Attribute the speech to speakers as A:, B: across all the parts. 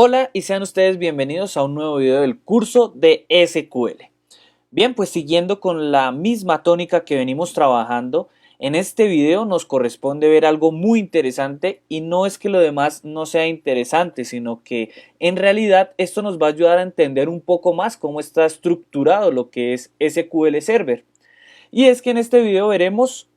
A: Hola y sean ustedes bienvenidos a un nuevo video del curso de SQL. Bien, pues siguiendo con la misma tónica que venimos trabajando, en este video nos corresponde ver algo muy interesante y no es que lo demás no sea interesante, sino que en realidad esto nos va a ayudar a entender un poco más cómo está estructurado lo que es SQL Server. Y es que en este video veremos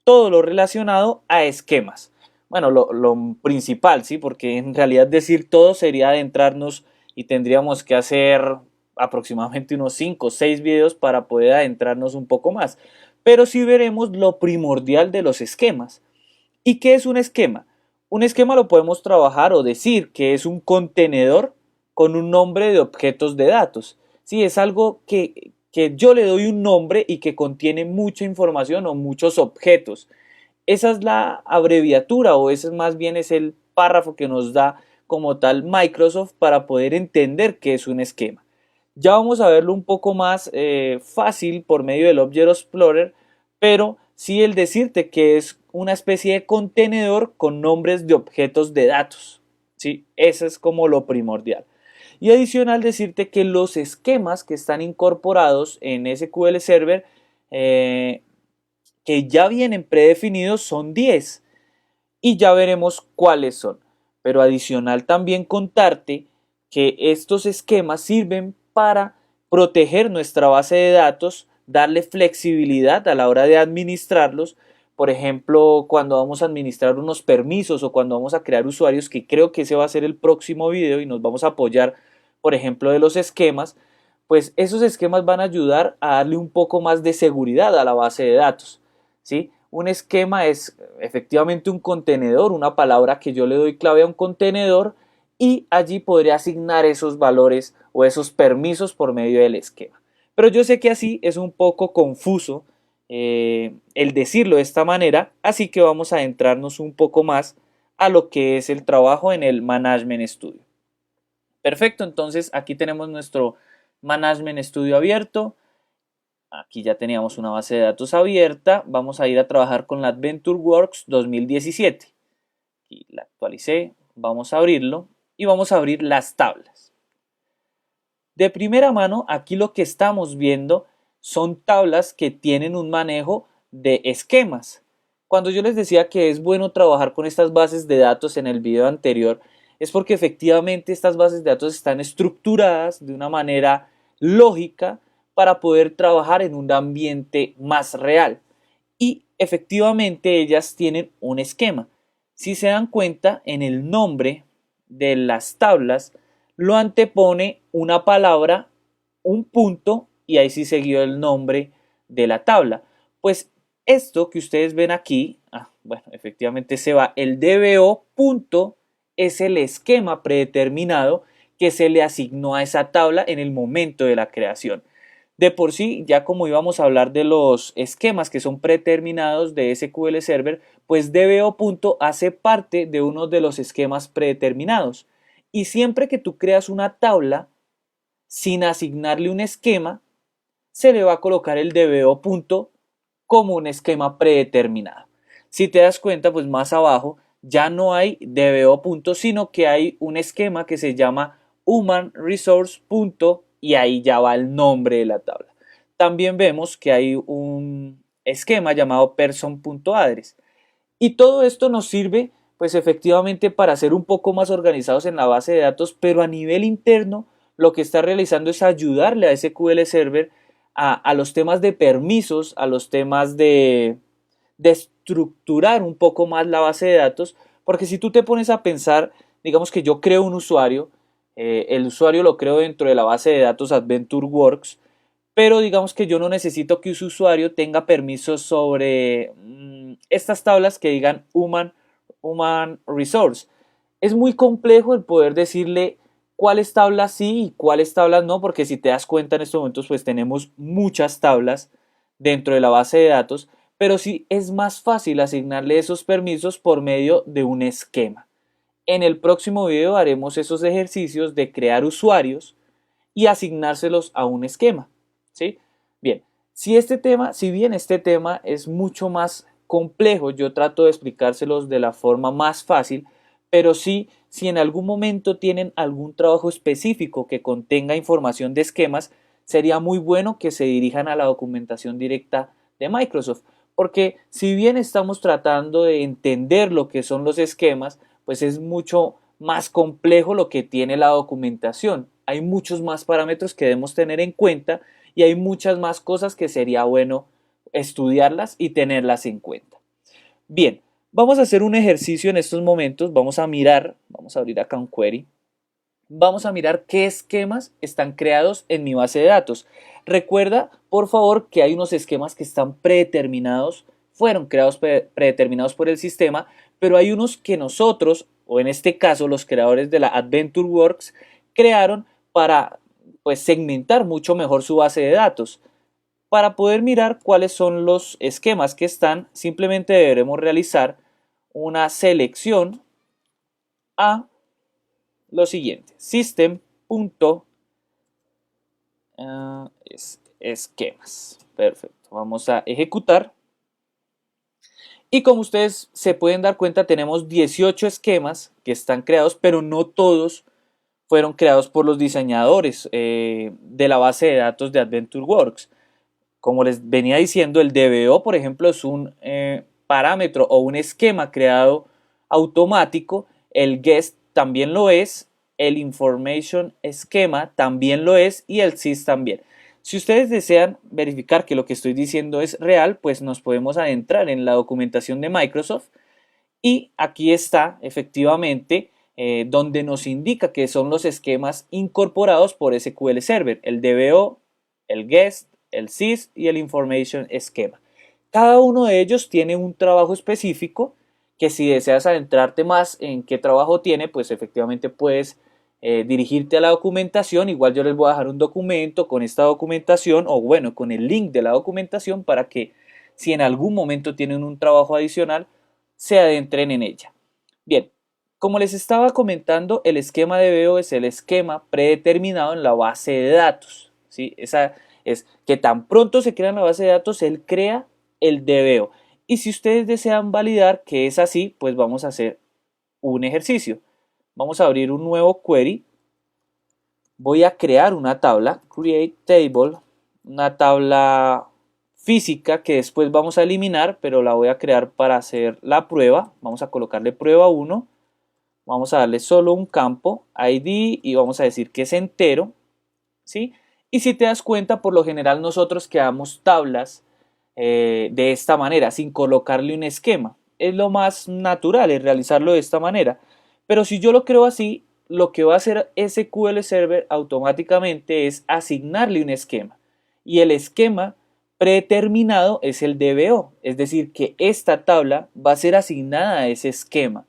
A: todo lo relacionado a esquemas. Bueno, lo principal, ¿sí? Porque en realidad decir todo sería adentrarnos y tendríamos que hacer aproximadamente unos 5 o 6 videos para poder adentrarnos un poco más. Pero sí veremos lo primordial de los esquemas. ¿Y qué es un esquema? Un esquema lo podemos trabajar o decir que es un contenedor con un nombre de objetos de datos. Sí, es algo que yo le doy un nombre y que contiene mucha información o muchos objetos. Esa es la abreviatura o ese más bien es el párrafo que nos da como tal Microsoft para poder entender qué es un esquema. Ya vamos a verlo un poco más fácil por medio del Object Explorer, pero sí el decirte que es una especie de contenedor con nombres de objetos de datos. ¿Sí? Eso es como lo primordial. Y adicional decirte que los esquemas que están incorporados en SQL Server que ya vienen predefinidos son 10 y ya veremos cuáles son. Pero adicional también contarte que estos esquemas sirven para proteger nuestra base de datos, darle flexibilidad a la hora de administrarlos. Por ejemplo, cuando vamos a administrar unos permisos o cuando vamos a crear usuarios, que creo que ese va a ser el próximo video y nos vamos a apoyar, por ejemplo, de los esquemas, pues esos esquemas van a ayudar a darle un poco más de seguridad a la base de datos. ¿Sí? Un esquema es efectivamente un contenedor, una palabra que yo le doy clave a un contenedor y allí podré asignar esos valores o esos permisos por medio del esquema. Pero yo sé que así es un poco confuso el decirlo de esta manera, así que vamos a adentrarnos un poco más a lo que es el trabajo en el Management Studio. Perfecto, entonces aquí tenemos nuestro Management Studio abierto. Aquí ya teníamos una base de datos abierta. Vamos a ir a trabajar con la AdventureWorks 2017. Aquí la actualicé. Vamos a abrirlo y vamos a abrir las tablas. De primera mano, aquí lo que estamos viendo son tablas que tienen un manejo de esquemas. Cuando yo les decía que es bueno trabajar con estas bases de datos en el video anterior, es porque efectivamente estas bases de datos están estructuradas de una manera lógica para poder trabajar en un ambiente más real. Y efectivamente ellas tienen un esquema. Si se dan cuenta, en el nombre de las tablas lo antepone una palabra, un punto y ahí sí seguido el nombre de la tabla. Pues esto que ustedes ven aquí, bueno, efectivamente se va, el DBO punto es el esquema predeterminado que se le asignó a esa tabla en el momento de la creación. De por sí, ya como íbamos a hablar de los esquemas que son predeterminados de SQL Server, pues DBO punto hace parte de uno de los esquemas predeterminados. Y siempre que tú creas una tabla sin asignarle un esquema, se le va a colocar el DBO punto como un esquema predeterminado. Si te das cuenta, pues más abajo ya no hay DBO punto, sino que hay un esquema que se llama human resource punto y ahí ya va el nombre de la tabla. También vemos que hay un esquema llamado person.address y todo esto nos sirve pues efectivamente para ser un poco más organizados en la base de datos, pero a nivel interno lo que está realizando es ayudarle a SQL Server a los temas de permisos, a los temas de estructurar un poco más la base de datos, porque si tú te pones a pensar, digamos que yo creo un usuario, el usuario lo creo dentro de la base de datos AdventureWorks, pero digamos que yo no necesito que ese usuario tenga permisos sobre estas tablas que digan human resource. Es muy complejo el poder decirle cuáles tablas sí y cuáles tablas no, porque si te das cuenta en estos momentos pues tenemos muchas tablas dentro de la base de datos, pero sí es más fácil asignarle esos permisos por medio de un esquema. En el próximo video haremos esos ejercicios de crear usuarios y asignárselos a un esquema. ¿Sí? Bien, si bien este tema es mucho más complejo, yo trato de explicárselos de la forma más fácil, pero sí, si en algún momento tienen algún trabajo específico que contenga información de esquemas, sería muy bueno que se dirijan a la documentación directa de Microsoft, porque si bien estamos tratando de entender lo que son los esquemas, pues es mucho más complejo lo que tiene la documentación. Hay muchos más parámetros que debemos tener en cuenta y hay muchas más cosas que sería bueno estudiarlas y tenerlas en cuenta. Bien, vamos a hacer un ejercicio en estos momentos. Vamos a mirar, vamos a abrir acá un query. Vamos a mirar qué esquemas están creados en mi base de datos. Recuerda, por favor, que hay unos esquemas que están predeterminados, fueron creados predeterminados por el sistema, pero hay unos que nosotros, o en este caso los creadores de la AdventureWorks, crearon para pues segmentar mucho mejor su base de datos. Para poder mirar cuáles son los esquemas que están, simplemente deberemos realizar una selección a lo siguiente: system.esquemas. Perfecto, vamos a ejecutar. Y como ustedes se pueden dar cuenta, tenemos 18 esquemas que están creados, pero no todos fueron creados por los diseñadores de la base de datos de AdventureWorks. Como les venía diciendo, el DBO, por ejemplo, es un parámetro o un esquema creado automático. El guest también lo es, el information esquema también lo es y el sys también. Si ustedes desean verificar que lo que estoy diciendo es real, pues nos podemos adentrar en la documentación de Microsoft y aquí está efectivamente donde nos indica que son los esquemas incorporados por SQL Server: el DBO, el guest, el sys y el information esquema. Cada uno de ellos tiene un trabajo específico que, si deseas adentrarte más en qué trabajo tiene, pues efectivamente puedes dirigirte a la documentación. Igual yo les voy a dejar un documento con esta documentación, o bueno, con el link de la documentación, para que si en algún momento tienen un trabajo adicional, se adentren en ella. Bien, como les estaba comentando, el esquema de DBO es el esquema predeterminado en la base de datos, ¿sí? Esa es que tan pronto se crea en la base de datos, él crea el DBO. Y si ustedes desean validar que es así, pues vamos a hacer un ejercicio. Vamos a abrir un nuevo query. Voy a crear una tabla, create table, una tabla física que después vamos a eliminar, pero la voy a crear para hacer la prueba. Vamos a colocarle prueba 1. Vamos a darle solo un campo, ID, y vamos a decir que es entero, ¿sí? Y si te das cuenta, por lo general nosotros creamos tablas de esta manera, sin colocarle un esquema. Es lo más natural, es realizarlo de esta manera. Pero si yo lo creo así, lo que va a hacer SQL Server automáticamente es asignarle un esquema. Y el esquema predeterminado es el DBO. Es decir, que esta tabla va a ser asignada a ese esquema,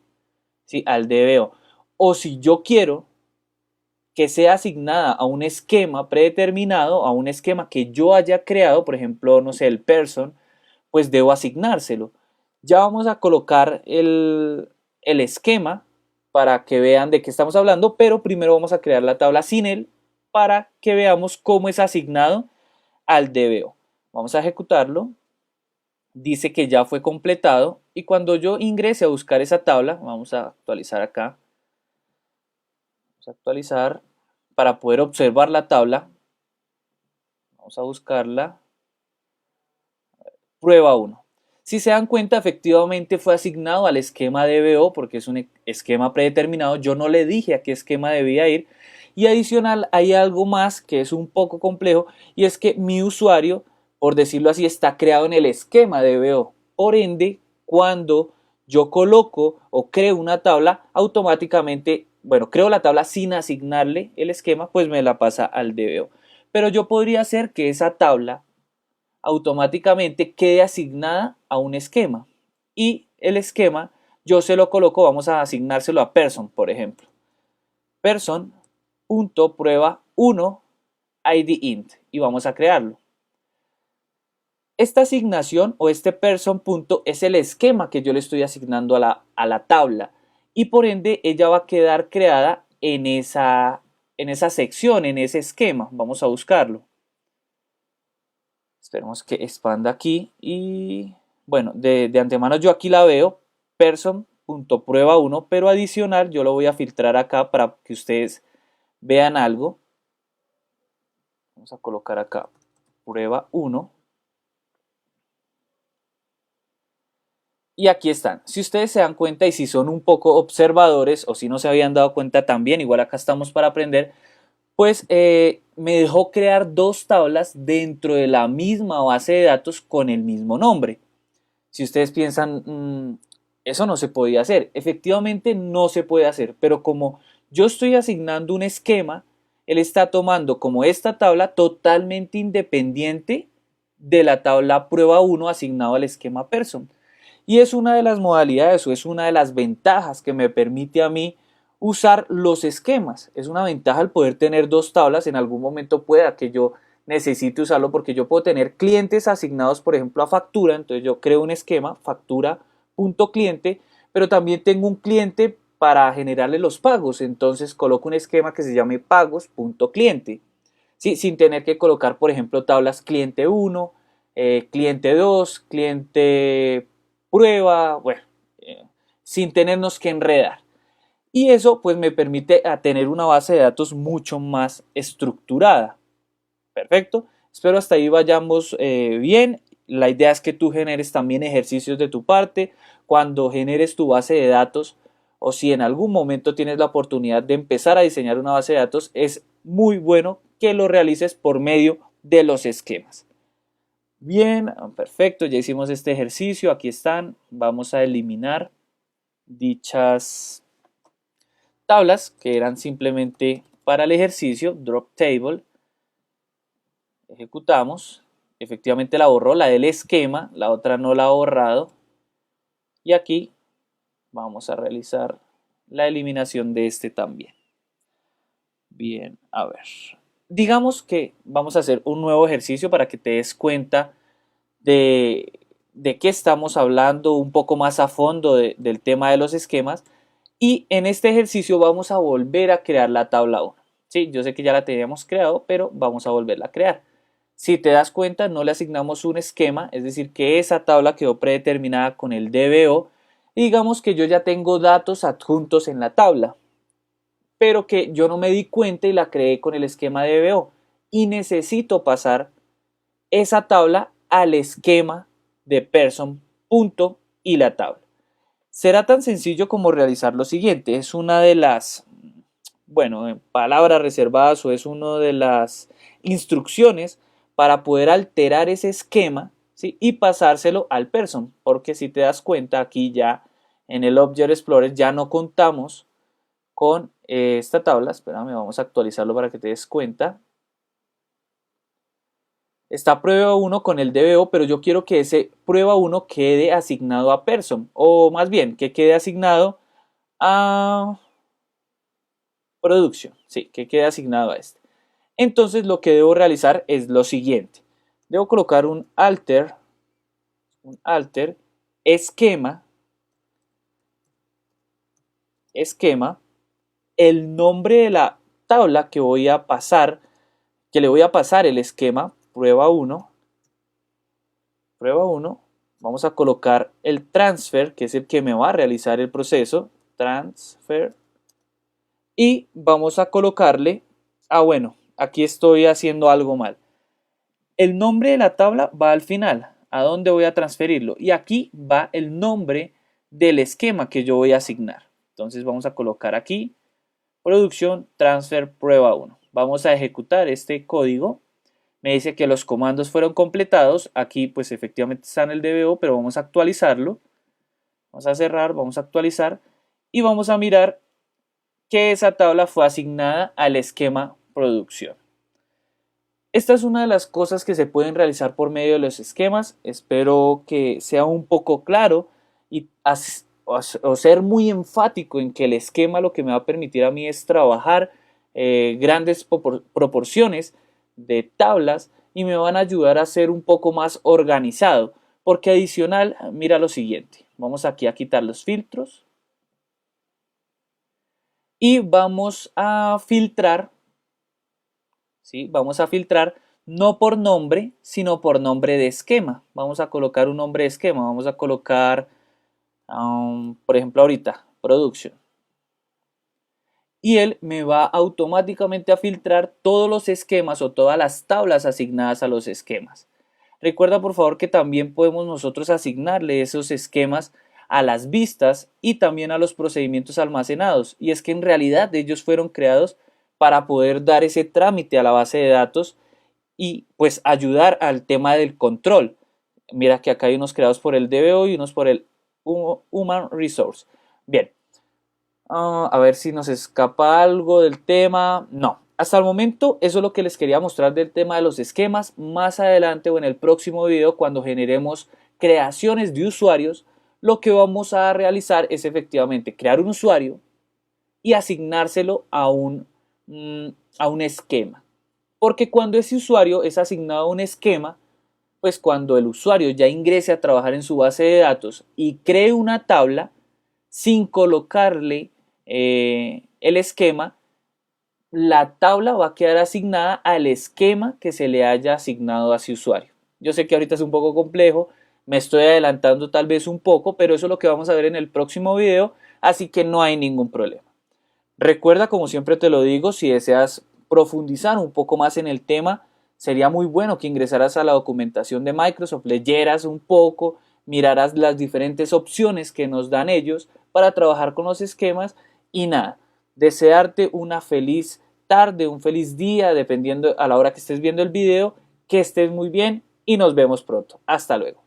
A: ¿sí? Al DBO. O si yo quiero que sea asignada a un esquema predeterminado, a un esquema que yo haya creado, por ejemplo, no sé, el person, pues debo asignárselo. Ya vamos a colocar el esquema para que vean de qué estamos hablando, pero primero vamos a crear la tabla sin él para que veamos cómo es asignado al DBO. Vamos a ejecutarlo. Dice que ya fue completado y cuando yo ingrese a buscar esa tabla, vamos a actualizar acá. Vamos a actualizar para poder observar la tabla. Vamos a buscarla. Prueba 1. Si se dan cuenta, efectivamente fue asignado al esquema DBO porque es un esquema predeterminado. Yo no le dije a qué esquema debía ir. Y adicional, hay algo más que es un poco complejo, y es que mi usuario, por decirlo así, está creado en el esquema DBO. Por ende, cuando yo coloco o creo una tabla, automáticamente, bueno, creo la tabla sin asignarle el esquema, pues me la pasa al DBO. Pero yo podría hacer que esa tabla automáticamente quede asignada a un esquema, y el esquema yo se lo coloco, vamos a asignárselo a person, por ejemplo, person.prueba1 id_int, y vamos a crearlo. Esta asignación o este person punto es el esquema que yo le estoy asignando a la tabla, y por ende ella va a quedar creada en esa sección, en ese esquema. Vamos a buscarlo. Esperemos que expanda aquí y bueno, de antemano yo aquí la veo, person.prueba1 prueba 1, pero adicional yo lo voy a filtrar acá para que ustedes vean algo. Vamos a colocar acá prueba 1. Y aquí están. Si ustedes se dan cuenta y si son un poco observadores o si no se habían dado cuenta también, igual acá estamos para aprender, pues me dejó crear dos tablas dentro de la misma base de datos con el mismo nombre. Si ustedes piensan, eso no se podía hacer, efectivamente no se puede hacer, pero como yo estoy asignando un esquema, él está tomando como esta tabla totalmente independiente de la tabla prueba 1 asignado al esquema person. Y es una de las modalidades o es una de las ventajas que me permite a mí usar los esquemas. Es una ventaja el poder tener dos tablas. En algún momento pueda que yo necesite usarlo porque yo puedo tener clientes asignados, por ejemplo, a factura. Entonces yo creo un esquema, factura.cliente, pero también tengo un cliente para generarle los pagos. Entonces coloco un esquema que se llame pagos.cliente. ¿Sí? Sin tener que colocar, por ejemplo, tablas cliente 1, cliente 2, cliente prueba, bueno, sin tenernos que enredar. Y eso pues me permite tener una base de datos mucho más estructurada. Perfecto. Espero hasta ahí vayamos bien. La idea es que tú generes también ejercicios de tu parte. Cuando generes tu base de datos o si en algún momento tienes la oportunidad de empezar a diseñar una base de datos, es muy bueno que lo realices por medio de los esquemas. Bien, perfecto, ya hicimos este ejercicio, aquí están, vamos a eliminar dichas tablas que eran simplemente para el ejercicio, drop table, ejecutamos, efectivamente la borró, la del esquema, la otra no la ha borrado, y aquí vamos a realizar la eliminación de este también. Bien, a ver, digamos que vamos a hacer un nuevo ejercicio para que te des cuenta de qué estamos hablando un poco más a fondo del tema de los esquemas. Y en este ejercicio vamos a volver a crear la tabla 1. Sí, yo sé que ya la teníamos creado, pero vamos a volverla a crear. Si te das cuenta, no le asignamos un esquema, es decir, que esa tabla quedó predeterminada con el DBO. Y digamos que yo ya tengo datos adjuntos en la tabla, pero que yo no me di cuenta y la creé con el esquema DBO. Y necesito pasar esa tabla al esquema de person punto y la tabla. Será tan sencillo como realizar lo siguiente. Es una de las, bueno, palabras reservadas o es una de las instrucciones para poder alterar ese esquema, ¿sí? Y pasárselo al person. Porque si te das cuenta, aquí ya en el Object Explorer ya no contamos con esta tabla. Espérame, vamos a actualizarlo para que te des cuenta. Está prueba 1 con el DBO, pero yo quiero que ese prueba 1 quede asignado a person, o más bien, que quede asignado a producción, sí, que quede asignado a este. Entonces lo que debo realizar es lo siguiente. Debo colocar un alter esquema, el nombre de la tabla que voy a pasar, que le voy a pasar el esquema, prueba 1, vamos a colocar el transfer, que es el que me va a realizar el proceso, transfer, y vamos a colocarle, bueno, aquí estoy haciendo algo mal. El nombre de la tabla va al final, ¿a dónde voy a transferirlo? Y aquí va el nombre del esquema que yo voy a asignar. Entonces vamos a colocar aquí, producción, transfer, prueba 1. Vamos a ejecutar este código. Me dice que los comandos fueron completados. Aquí pues efectivamente está en el DBO, pero vamos a actualizarlo. Vamos a cerrar, vamos a actualizar y vamos a mirar que esa tabla fue asignada al esquema producción. Esta es una de las cosas que se pueden realizar por medio de los esquemas. Espero que sea un poco claro y o ser muy enfático en que el esquema lo que me va a permitir a mí es trabajar grandes proporciones de tablas y me van a ayudar a ser un poco más organizado. Porque adicional, mira lo siguiente. Vamos aquí a quitar los filtros y vamos a filtrar, ¿sí? Vamos a filtrar no por nombre, sino por nombre de esquema. Vamos a colocar un nombre de esquema. Vamos a colocar por ejemplo ahorita, production. Y él me va automáticamente a filtrar todos los esquemas o todas las tablas asignadas a los esquemas. Recuerda por favor que también podemos nosotros asignarle esos esquemas a las vistas y también a los procedimientos almacenados. Y es que en realidad ellos fueron creados para poder dar ese trámite a la base de datos y pues ayudar al tema del control. Mira que acá hay unos creados por el DBO y unos por el Human Resource. Bien, a ver si nos escapa algo del tema. No, hasta el momento eso es lo que les quería mostrar del tema de los esquemas. Más adelante o en el próximo video, cuando generemos creaciones de usuarios, lo que vamos a realizar es efectivamente crear un usuario y asignárselo a un esquema. Porque cuando ese usuario es asignado a un esquema, pues cuando el usuario ya ingrese a trabajar en su base de datos y cree una tabla, sin colocarle el esquema, la tabla va a quedar asignada al esquema que se le haya asignado a ese usuario. Yo sé que ahorita es un poco complejo, me estoy adelantando tal vez un poco, pero eso es lo que vamos a ver en el próximo video, así que no hay ningún problema. Recuerda, como siempre te lo digo, si deseas profundizar un poco más en el tema, sería muy bueno que ingresaras a la documentación de Microsoft, leyeras un poco, miraras las diferentes opciones que nos dan ellos para trabajar con los esquemas y nada, desearte una feliz tarde, un feliz día, dependiendo a la hora que estés viendo el video, que estés muy bien y nos vemos pronto. Hasta luego.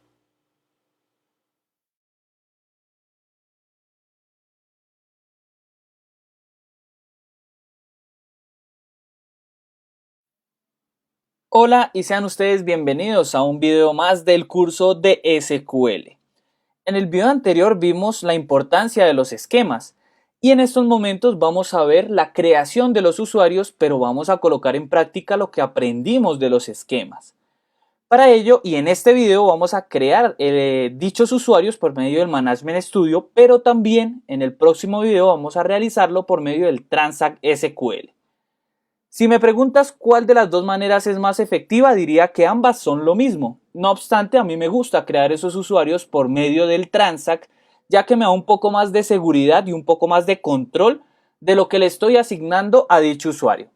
A: Hola y sean ustedes bienvenidos a un video más del curso de SQL. En el video anterior vimos la importancia de los esquemas y en estos momentos vamos a ver la creación de los usuarios, pero vamos a colocar en práctica lo que aprendimos de los esquemas. Para ello y en este video vamos a crear dichos usuarios por medio del Management Studio, pero también en el próximo video vamos a realizarlo por medio del Transact SQL. Si me preguntas cuál de las dos maneras es más efectiva, diría que ambas son lo mismo. No obstante, a mí me gusta crear esos usuarios por medio del Transact, ya que me da un poco más de seguridad y un poco más de control de lo que le estoy asignando a dicho usuario.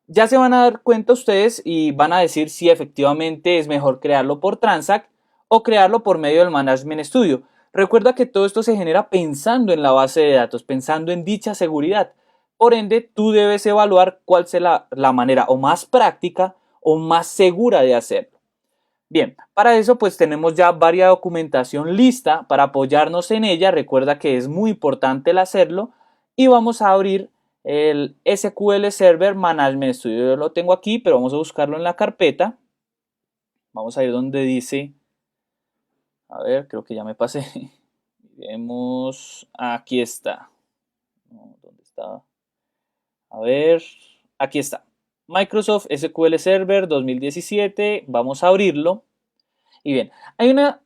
A: Ya se van a dar cuenta ustedes y van a decir si efectivamente es mejor crearlo por Transact o crearlo por medio del Management Studio. Recuerda que todo esto se genera pensando en la base de datos, pensando en dicha seguridad. Por ende, tú debes evaluar cuál será la manera o más práctica o más segura de hacerlo. Bien, para eso pues tenemos ya varias documentación lista para apoyarnos en ella. Recuerda que es muy importante el hacerlo y vamos a abrir el SQL Server Management Studio. Yo lo tengo aquí, pero vamos a buscarlo en la carpeta. Vamos a ir donde dice, a ver, creo que ya me pasé. Vemos, aquí está. ¿Dónde está? A ver, aquí está. Microsoft SQL Server 2017. Vamos a abrirlo. Y bien, hay una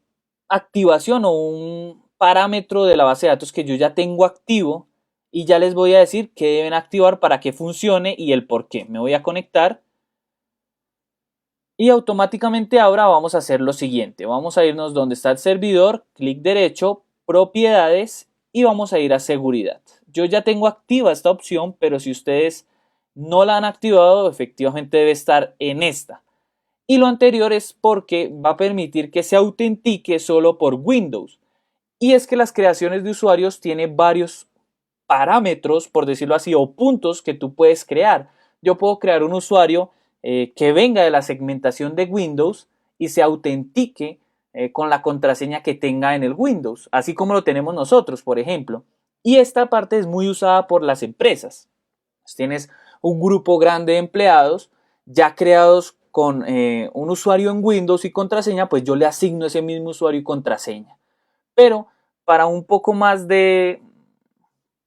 A: activación o un parámetro de la base de datos que yo ya tengo activo y ya les voy a decir qué deben activar para que funcione y el por qué. Me voy a conectar y automáticamente ahora vamos a hacer lo siguiente. Vamos a irnos donde está el servidor, clic derecho, propiedades y vamos a ir a seguridad. Yo ya tengo activa esta opción, pero si ustedes no la han activado, efectivamente debe estar en esta. Y lo anterior es porque va a permitir que se autentique solo por Windows. Y es que las creaciones de usuarios tienen varios parámetros, por decirlo así, o puntos que tú puedes crear. Yo puedo crear un usuario que venga de la segmentación de Windows y se autentique con la contraseña que tenga en el Windows, así como lo tenemos nosotros, por ejemplo. Y esta parte es muy usada por las empresas. Pues tienes un grupo grande de empleados ya creados con un usuario en Windows y contraseña, pues yo le asigno ese mismo usuario y contraseña. Pero para un poco más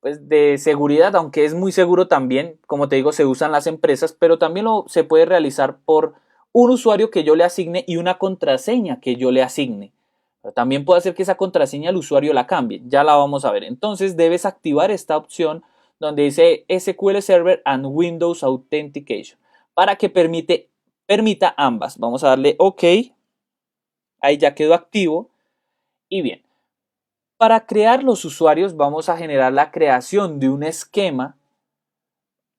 A: pues de seguridad, aunque es muy seguro también, como te digo, se usan las empresas, pero también se puede realizar por un usuario que yo le asigne y una contraseña que yo le asigne. Pero también puede hacer que esa contraseña el usuario la cambie, ya la vamos a ver. Entonces debes activar esta opción donde dice SQL Server and Windows Authentication para que permita ambas. Vamos a darle OK, ahí ya quedó activo y bien. Para crear los usuarios vamos a generar la creación de un esquema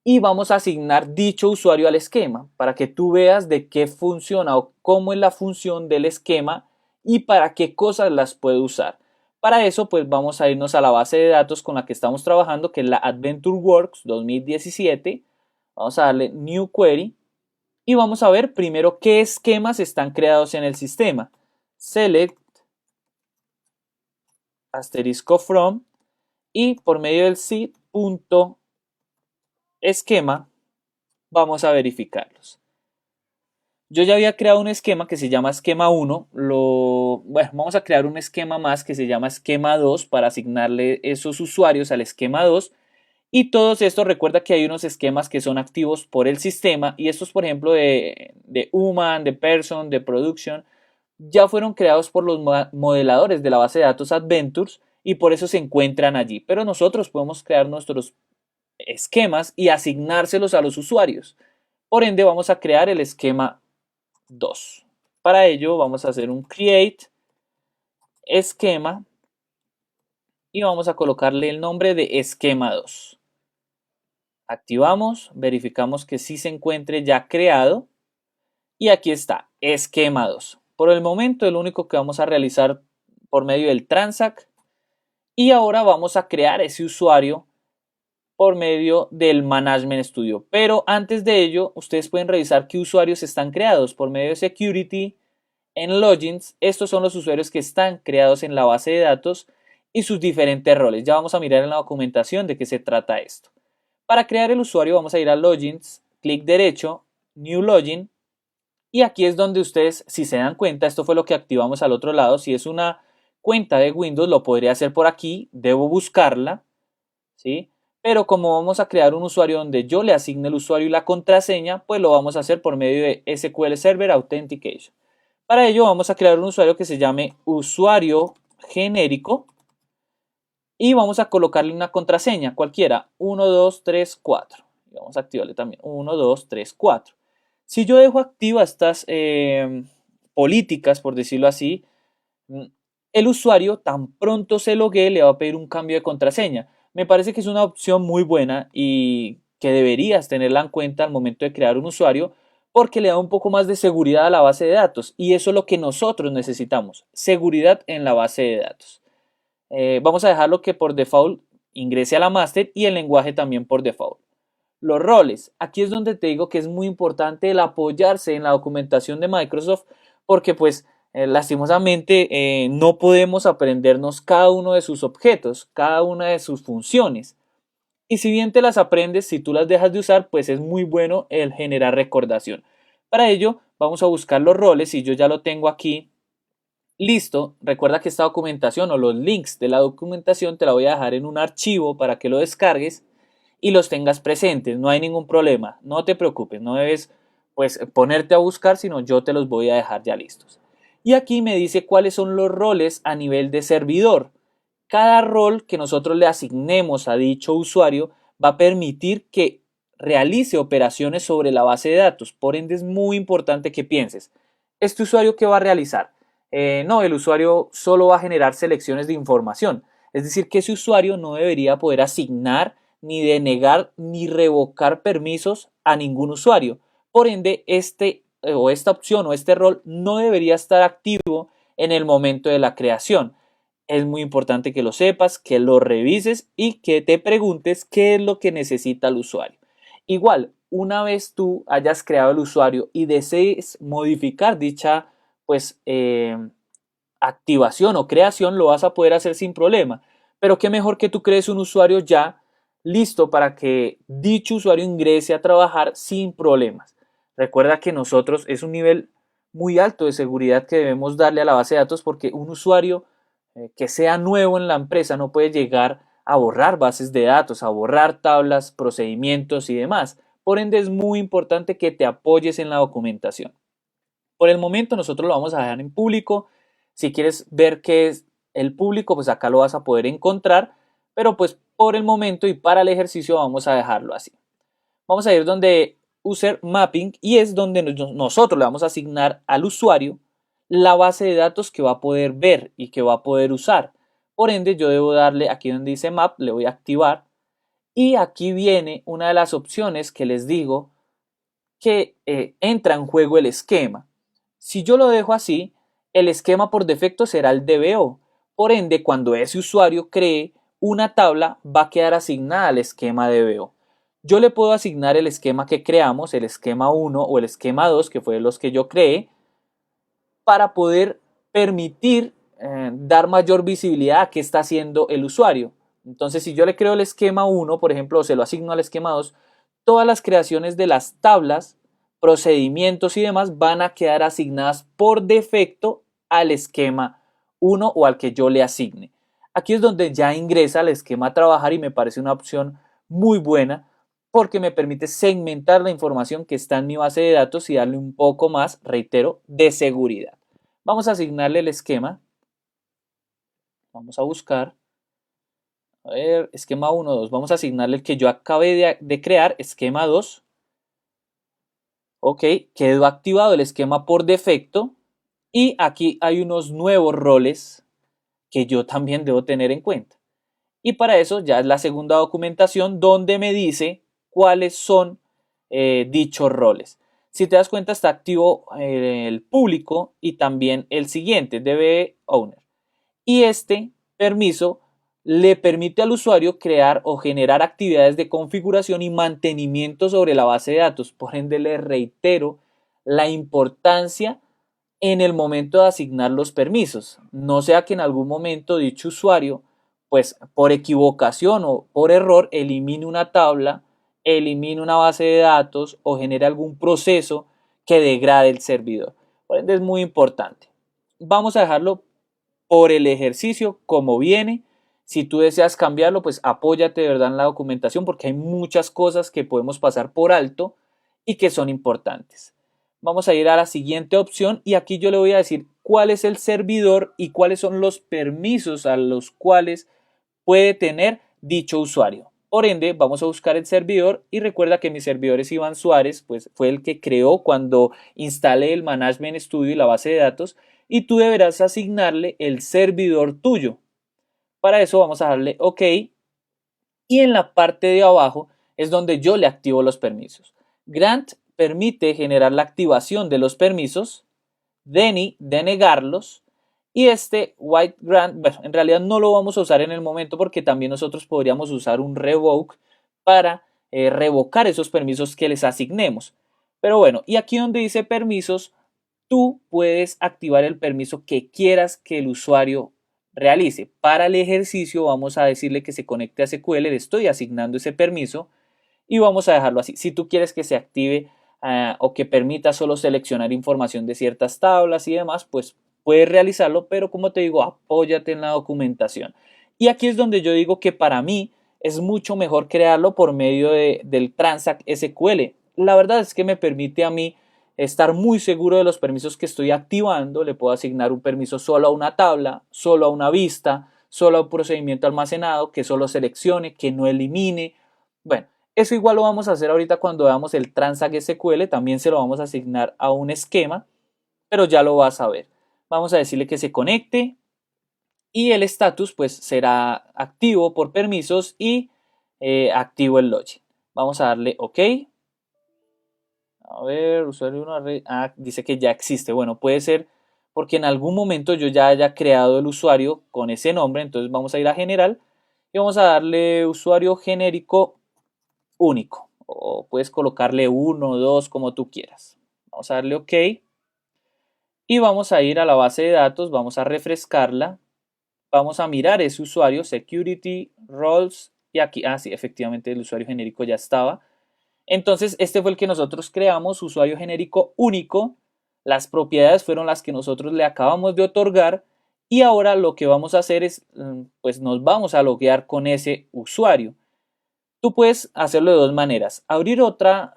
A: y vamos a asignar dicho usuario al esquema para que tú veas de qué funciona o cómo es la función del esquema y para qué cosas las puede usar. Para eso pues vamos a irnos a la base de datos con la que estamos trabajando, que es la AdventureWorks 2017. Vamos a darle New Query y vamos a ver primero qué esquemas están creados en el sistema. Select asterisco from y por medio del seed.esquema vamos a verificarlos. Yo ya había creado un esquema que se llama esquema 1, bueno, vamos a crear un esquema más que se llama esquema 2 para asignarle esos usuarios al esquema 2 y todos estos, recuerda que hay unos esquemas que son activos por el sistema y estos por ejemplo de human, de person, de production, ya fueron creados por los modeladores de la base de datos Adventures y por eso se encuentran allí. Pero nosotros podemos crear nuestros esquemas y asignárselos a los usuarios. Por ende, vamos a crear el esquema 2. Para ello, vamos a hacer un create esquema y vamos a colocarle el nombre de esquema 2. Activamos, verificamos que sí se encuentre ya creado y aquí está, esquema 2. Por el momento, el único que vamos a realizar por medio del transact y ahora vamos a crear ese usuario por medio del Management Studio. Pero antes de ello, ustedes pueden revisar qué usuarios están creados por medio de Security. En Logins, estos son los usuarios que están creados en la base de datos y sus diferentes roles. Ya vamos a mirar en la documentación de qué se trata esto. Para crear el usuario vamos a ir a Logins, clic derecho, New Login. Y aquí es donde ustedes, si se dan cuenta, esto fue lo que activamos al otro lado. Si es una cuenta de Windows, lo podría hacer por aquí. Debo buscarla, ¿sí? Pero como vamos a crear un usuario donde yo le asigne el usuario y la contraseña, pues lo vamos a hacer por medio de SQL Server Authentication. Para ello vamos a crear un usuario que se llame usuario genérico y vamos a colocarle una contraseña cualquiera, 1, 2, 3, 4. Y vamos a activarle también 1, 2, 3, 4. Si yo dejo activas estas políticas, por decirlo así, el usuario tan pronto se logue le va a pedir un cambio de contraseña. Me parece que es una opción muy buena y que deberías tenerla en cuenta al momento de crear un usuario porque le da un poco más de seguridad a la base de datos y eso es lo que nosotros necesitamos, seguridad en la base de datos. Vamos a dejarlo que por default ingrese a la master y el lenguaje también por default. Los roles, aquí es donde te digo que es muy importante el apoyarse en la documentación de Microsoft porque pues lastimosamente no podemos aprendernos cada uno de sus objetos, cada una de sus funciones. Y si bien te las aprendes, si tú las dejas de usar, pues es muy bueno el generar recordación. Para ello, vamos a buscar los roles y yo ya lo tengo aquí listo. Recuerda que esta documentación o los links de la documentación te la voy a dejar en un archivo para que lo descargues y los tengas presentes. No hay ningún problema, no te preocupes, no debes pues ponerte a buscar, sino yo te los voy a dejar ya listos. Y aquí me dice cuáles son los roles a nivel de servidor. Cada rol que nosotros le asignemos a dicho usuario va a permitir que realice operaciones sobre la base de datos. Por ende es muy importante que pienses, ¿este usuario qué va a realizar? No, el usuario solo va a generar selecciones de información. Es decir, que ese usuario no debería poder asignar, ni denegar, ni revocar permisos a ningún usuario. Por ende, esta opción o este rol no debería estar activo en el momento de la creación. Es muy importante que lo sepas, que lo revises y que te preguntes qué es lo que necesita el usuario. Igual, una vez tú hayas creado el usuario y desees modificar dicha pues activación o creación, lo vas a poder hacer sin problema. Pero qué mejor que tú crees un usuario ya listo para que dicho usuario ingrese a trabajar sin problemas. Recuerda que nosotros es un nivel muy alto de seguridad que debemos darle a la base de datos porque un usuario que sea nuevo en la empresa no puede llegar a borrar bases de datos, a borrar tablas, procedimientos y demás. Por ende es muy importante que te apoyes en la documentación. Por el momento nosotros lo vamos a dejar en público. Si quieres ver qué es el público, pues acá lo vas a poder encontrar. Pero pues por el momento y para el ejercicio vamos a dejarlo así. Vamos a ir donde User Mapping y es donde nosotros le vamos a asignar al usuario la base de datos que va a poder ver y que va a poder usar. Por ende, yo debo darle aquí donde dice map, le voy a activar. Y aquí viene una de las opciones que les digo que entra en juego el esquema. Si yo lo dejo así, el esquema por defecto será el DBO. Por ende, cuando ese usuario cree una tabla, va a quedar asignada al esquema DBO. Yo le puedo asignar el esquema que creamos, el esquema 1 o el esquema 2, que fue los que yo creé, para poder permitir dar mayor visibilidad a qué está haciendo el usuario. Entonces, si yo le creo el esquema 1, por ejemplo, o se lo asigno al esquema 2, todas las creaciones de las tablas, procedimientos y demás van a quedar asignadas por defecto al esquema 1 o al que yo le asigne. Aquí es donde ya ingresa el esquema a trabajar y me parece una opción muy buena porque me permite segmentar la información que está en mi base de datos y darle un poco más, reitero, de seguridad. Vamos a asignarle el esquema. Vamos a buscar. A ver, esquema 1, 2. Vamos a asignarle el que yo acabé de crear, esquema 2. Ok, quedó activado el esquema por defecto. Y aquí hay unos nuevos roles que yo también debo tener en cuenta. Y para eso ya es la segunda documentación donde me dice cuáles son dichos roles. Si te das cuenta, está activo el público y también el siguiente, DB Owner. Y este permiso le permite al usuario crear o generar actividades de configuración y mantenimiento sobre la base de datos. Por ende, le reitero la importancia en el momento de asignar los permisos. No sea que en algún momento dicho usuario, pues por equivocación o por error, elimine una tabla, elimine una base de datos o genere algún proceso que degrade el servidor. Por ende, es muy importante. Vamos a dejarlo por el ejercicio como viene. Si tú deseas cambiarlo, pues apóyate de verdad en la documentación porque hay muchas cosas que podemos pasar por alto y que son importantes. Vamos a ir a la siguiente opción y aquí yo le voy a decir cuál es el servidor y cuáles son los permisos a los cuales puede tener dicho usuario. Por ende, vamos a buscar el servidor y recuerda que mi servidor es Iván Suárez, pues fue el que creó cuando instalé el Management Studio y la base de datos y tú deberás asignarle el servidor tuyo. Para eso vamos a darle OK y en la parte de abajo es donde yo le activo los permisos. Grant permite generar la activación de los permisos, Deny denegarlos y este White Grant, bueno, en realidad no lo vamos a usar en el momento porque también nosotros podríamos usar un revoke para revocar esos permisos que les asignemos. Pero bueno, y aquí donde dice permisos, tú puedes activar el permiso que quieras que el usuario realice. Para el ejercicio vamos a decirle que se conecte a SQL, le estoy asignando ese permiso y vamos a dejarlo así. Si tú quieres que se active o que permita solo seleccionar información de ciertas tablas y demás, pues puedes realizarlo, pero como te digo, apóyate en la documentación. Y aquí es donde yo digo que para mí es mucho mejor crearlo por medio del Transact SQL. La verdad es que me permite a mí estar muy seguro de los permisos que estoy activando. Le puedo asignar un permiso solo a una tabla, solo a una vista, solo a un procedimiento almacenado, que solo seleccione, que no elimine. Bueno, eso igual lo vamos a hacer ahorita cuando veamos el Transact SQL, también se lo vamos a asignar a un esquema, pero ya lo vas a ver. Vamos a decirle que se conecte y el status pues será activo por permisos y activo el login. Vamos a darle OK. A ver, usuario 1, dice que ya existe. Bueno, puede ser porque en algún momento yo ya haya creado el usuario con ese nombre, entonces vamos a ir a general y vamos a darle usuario genérico único o puedes colocarle 1, 2 como tú quieras. Vamos a darle OK y vamos a ir a la base de datos, vamos a refrescarla, vamos a mirar ese usuario, security, roles y aquí, sí, efectivamente el usuario genérico ya estaba. Entonces este fue el que nosotros creamos, usuario genérico único, las propiedades fueron las que nosotros le acabamos de otorgar y ahora lo que vamos a hacer es, pues nos vamos a loguear con ese usuario. Tú puedes hacerlo de dos maneras, abrir otra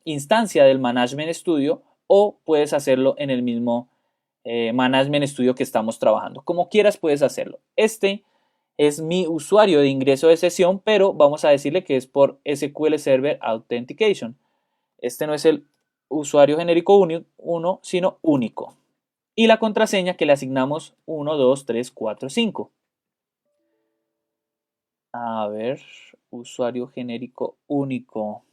A: instancia del Management Studio o puedes hacerlo en el mismo Management Studio que estamos trabajando. Como quieras puedes hacerlo. Este es mi usuario de ingreso de sesión, pero vamos a decirle que es por SQL Server Authentication. Este no es el usuario genérico 1, sino único. Y la contraseña que le asignamos 1, 2, 3, 4, 5. A ver, usuario genérico único.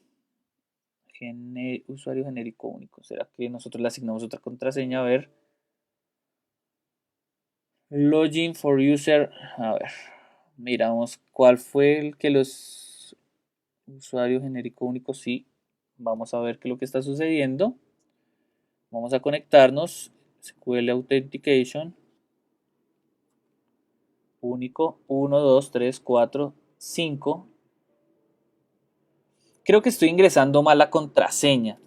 A: Usuario genérico único. ¿Será que nosotros le asignamos otra contraseña? A ver. Login for user. A ver. Miramos cuál fue el que los usuario genérico único. Sí. Vamos a ver qué es lo que está sucediendo. Vamos a conectarnos. SQL Authentication. Único. 1, 2, 3, 4, 5. Creo que estoy ingresando mal la contraseña.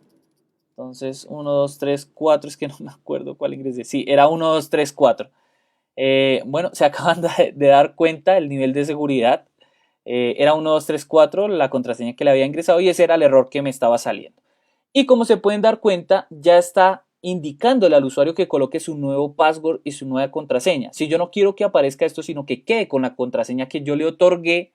A: Entonces, 1, 2, 3, 4. Es que no me acuerdo cuál ingresé. Sí, era 1, 2, 3, 4. Bueno, se acaban de dar cuenta el nivel de seguridad. Era 1, 2, 3, 4 la contraseña que le había ingresado y ese era el error que me estaba saliendo. Y como se pueden dar cuenta, ya está indicándole al usuario que coloque su nuevo password y su nueva contraseña. Si yo no quiero que aparezca esto, sino que quede con la contraseña que yo le otorgué,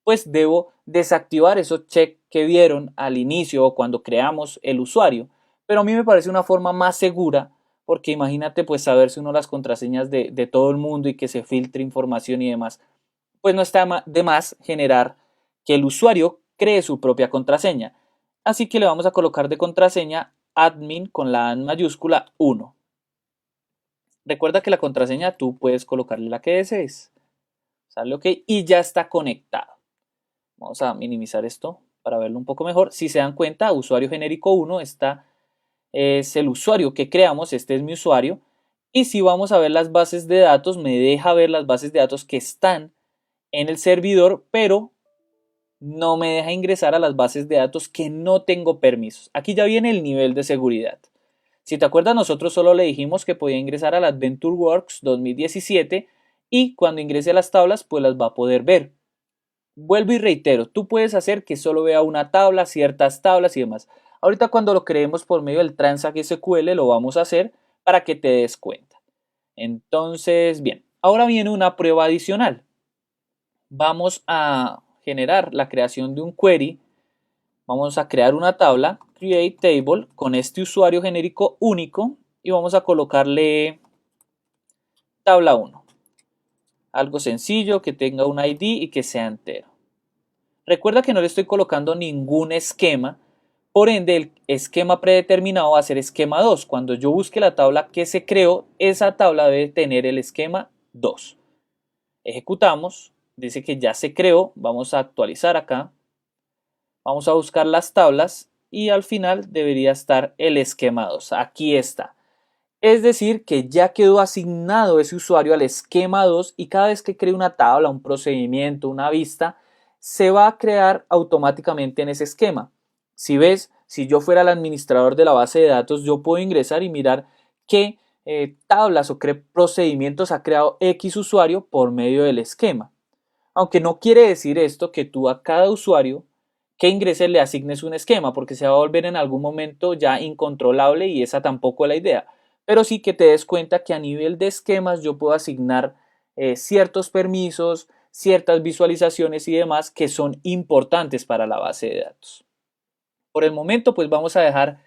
A: pues debo desactivar esos checks que vieron al inicio o cuando creamos el usuario. Pero a mí me parece una forma más segura porque imagínate pues saberse uno las contraseñas de todo el mundo y que se filtre información y demás. Pues no está de más generar que el usuario cree su propia contraseña. Así que le vamos a colocar de contraseña admin con la A en mayúscula 1. Recuerda que la contraseña tú puedes colocarle la que desees. Sale ok y ya está conectado. Vamos a minimizar esto para verlo un poco mejor. Si se dan cuenta, usuario genérico 1 es el usuario que creamos, este es mi usuario. Y si vamos a ver las bases de datos, me deja ver las bases de datos que están en el servidor, pero no me deja ingresar a las bases de datos que no tengo permisos. Aquí ya viene el nivel de seguridad. Si te acuerdas, nosotros solo le dijimos que podía ingresar a la AdventureWorks 2017 y cuando ingrese a las tablas, pues las va a poder ver. Vuelvo y reitero, tú puedes hacer que solo vea una tabla, ciertas tablas y demás. Ahorita cuando lo creemos por medio del Transact SQL lo vamos a hacer para que te des cuenta. Entonces, bien, ahora viene una prueba adicional. Vamos a generar la creación de un query. Vamos a crear una tabla, create table, con este usuario genérico único y vamos a colocarle tabla 1. Algo sencillo, que tenga un ID y que sea entero. Recuerda que no le estoy colocando ningún esquema, por ende el esquema predeterminado va a ser esquema 2. Cuando yo busque la tabla que se creó, esa tabla debe tener el esquema 2. Ejecutamos, dice que ya se creó, vamos a actualizar acá, vamos a buscar las tablas y al final debería estar el esquema 2. Aquí está. Es decir, que ya quedó asignado ese usuario al esquema 2 y cada vez que cree una tabla, un procedimiento, una vista, se va a crear automáticamente en ese esquema. Si ves, si yo fuera el administrador de la base de datos, yo puedo ingresar y mirar qué tablas o qué procedimientos ha creado X usuario por medio del esquema. Aunque no quiere decir esto que tú a cada usuario que ingrese le asignes un esquema, porque se va a volver en algún momento ya incontrolable y esa tampoco es la idea. Pero sí que te des cuenta que a nivel de esquemas yo puedo asignar ciertos permisos, ciertas visualizaciones y demás que son importantes para la base de datos. Por el momento pues vamos a dejar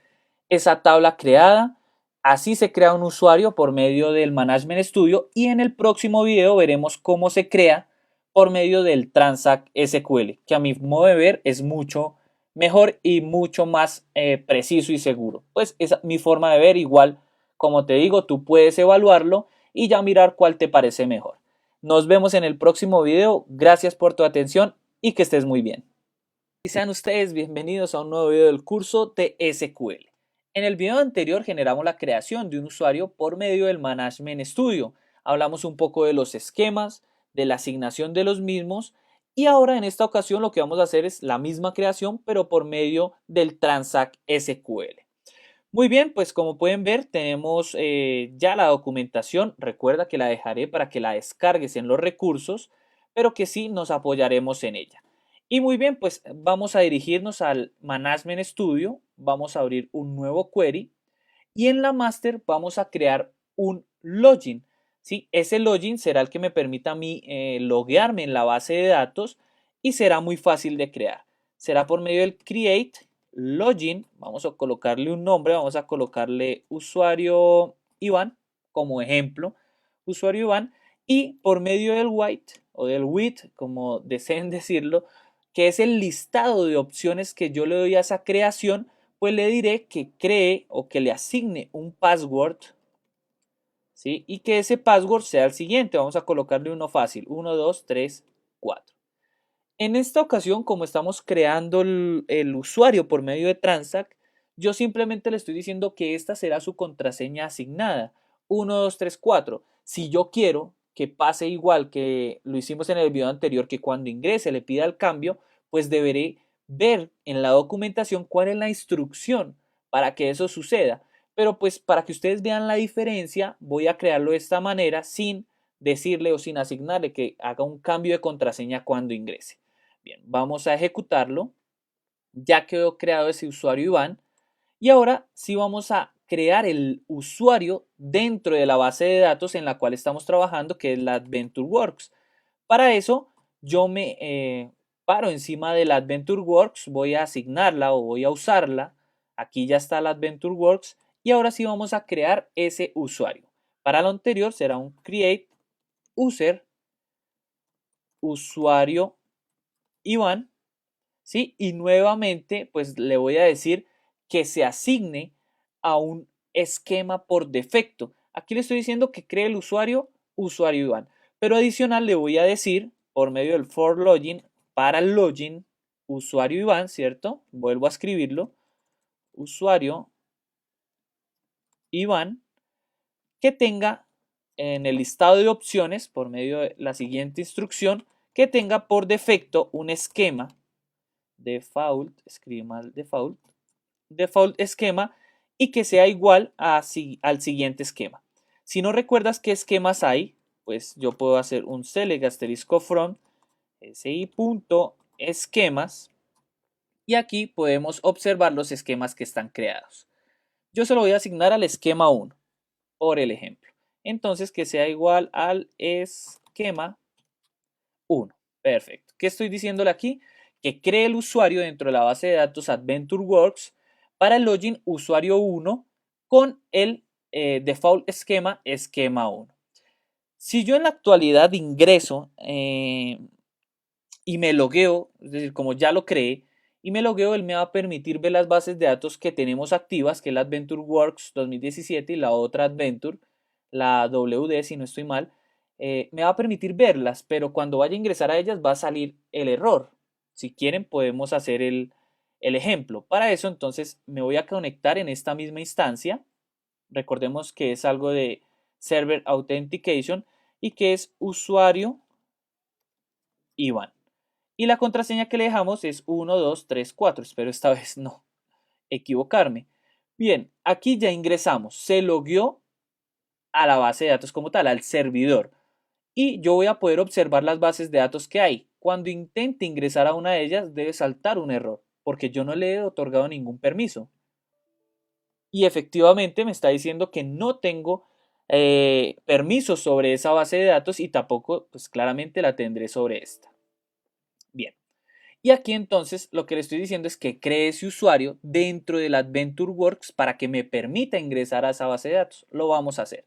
A: esa tabla creada. Así se crea un usuario por medio del Management Studio y en el próximo video veremos cómo se crea por medio del Transact SQL, que a mi modo de ver es mucho mejor y mucho más preciso y seguro. Pues esa es mi forma de ver, igual como te digo, tú puedes evaluarlo y ya mirar cuál te parece mejor. Nos vemos en el próximo video, gracias por tu atención y que estés muy bien. Y sean ustedes bienvenidos a un nuevo video del curso de SQL. En el video anterior generamos la creación de un usuario por medio del Management Studio. Hablamos un poco de los esquemas, de la asignación de los mismos y ahora en esta ocasión lo que vamos a hacer es la misma creación pero por medio del Transact SQL. Muy bien, pues como pueden ver tenemos ya la documentación. Recuerda que la dejaré para que la descargues en los recursos, pero que sí nos apoyaremos en ella. Y muy bien, pues vamos a dirigirnos al Management Studio, vamos a abrir un nuevo query y en la master vamos a crear un login. ¿Sí? Ese login será el que me permita a mí loguearme en la base de datos y será muy fácil de crear. Será por medio del create login, vamos a colocarle un nombre, vamos a colocarle usuario Iván como ejemplo, usuario Iván, y por medio del white o del width, como deseen decirlo, que es el listado de opciones que yo le doy a esa creación, pues le diré que cree o que le asigne un password, ¿sí? Y que ese password sea el siguiente. Vamos a colocarle uno fácil, 1, 2, 3, 4. En esta ocasión, como estamos creando el usuario por medio de Transact, yo simplemente le estoy diciendo que esta será su contraseña asignada, 1, 2, 3, 4. Si yo quiero que pase igual que lo hicimos en el video anterior, que cuando ingrese le pida el cambio, pues deberé ver en la documentación cuál es la instrucción para que eso suceda. Pero pues para que ustedes vean la diferencia, voy a crearlo de esta manera sin decirle o sin asignarle que haga un cambio de contraseña cuando ingrese. Bien, vamos a ejecutarlo. Ya quedó creado ese usuario Iván. Y ahora sí vamos a crear el usuario dentro de la base de datos en la cual estamos trabajando, que es la AdventureWorks. Para eso yo me paro encima de la AdventureWorks, voy a asignarla o voy a usarla. Aquí ya está la AdventureWorks y ahora sí vamos a crear ese usuario. Para lo anterior será un create user usuario Iván, ¿sí? Y nuevamente, pues le voy a decir que se asigne a un esquema por defecto. Aquí le estoy diciendo que cree el usuario Iván. Pero adicional le voy a decir, por medio del for login, para el login, usuario Iván, ¿cierto? Vuelvo a escribirlo, usuario Iván, que tenga en el listado de opciones, por medio de la siguiente instrucción, que tenga por defecto un esquema default, escribe mal default esquema y que sea igual al siguiente esquema. Si no recuerdas qué esquemas hay, pues yo puedo hacer un select asterisco from si.esquemas y aquí podemos observar los esquemas que están creados. Yo se lo voy a asignar al esquema 1, por el ejemplo. Entonces que sea igual al esquema 1. Perfecto. ¿Qué estoy diciéndole aquí? Que cree el usuario dentro de la base de datos AdventureWorks para el login usuario 1 con el default esquema 1. Si yo en la actualidad ingreso y me logueo, es decir, como ya lo creé, y me logueo, él me va a permitir ver las bases de datos que tenemos activas, que es la AdventureWorks 2017 y la otra Adventure, la WD si no estoy mal, me va a permitir verlas, pero cuando vaya a ingresar a ellas va a salir el error. Si quieren podemos hacer el ejemplo. Para eso entonces me voy a conectar en esta misma instancia. Recordemos que es algo de Server Authentication y que es usuario Iván. Y la contraseña que le dejamos es 1, 2, 3, 4. Espero esta vez no equivocarme. Bien, aquí ya ingresamos. Se logueó a la base de datos como tal, al servidor. Y yo voy a poder observar las bases de datos que hay. Cuando intente ingresar a una de ellas debe saltar un error, porque yo no le he otorgado ningún permiso. Y efectivamente me está diciendo que no tengo permiso sobre esa base de datos y tampoco, pues claramente la tendré sobre esta. Bien. Y aquí entonces lo que le estoy diciendo es que cree ese usuario dentro del AdventureWorks para que me permita ingresar a esa base de datos. Lo vamos a hacer.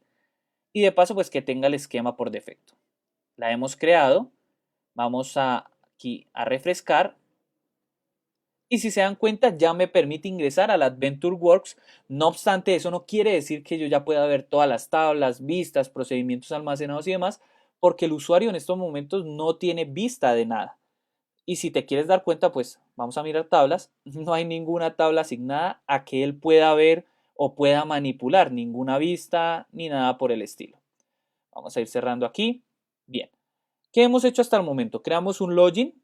A: Y de paso pues que tenga el esquema por defecto. La hemos creado. Vamos aquí a refrescar. Y si se dan cuenta ya me permite ingresar al AdventureWorks. No obstante, eso no quiere decir que yo ya pueda ver todas las tablas, vistas, procedimientos almacenados y demás, porque el usuario en estos momentos no tiene vista de nada. Y si te quieres dar cuenta, pues vamos a mirar tablas. No hay ninguna tabla asignada a que él pueda ver o pueda manipular, ninguna vista ni nada por el estilo. Vamos a ir cerrando aquí. Bien. ¿Qué hemos hecho hasta el momento? Creamos un login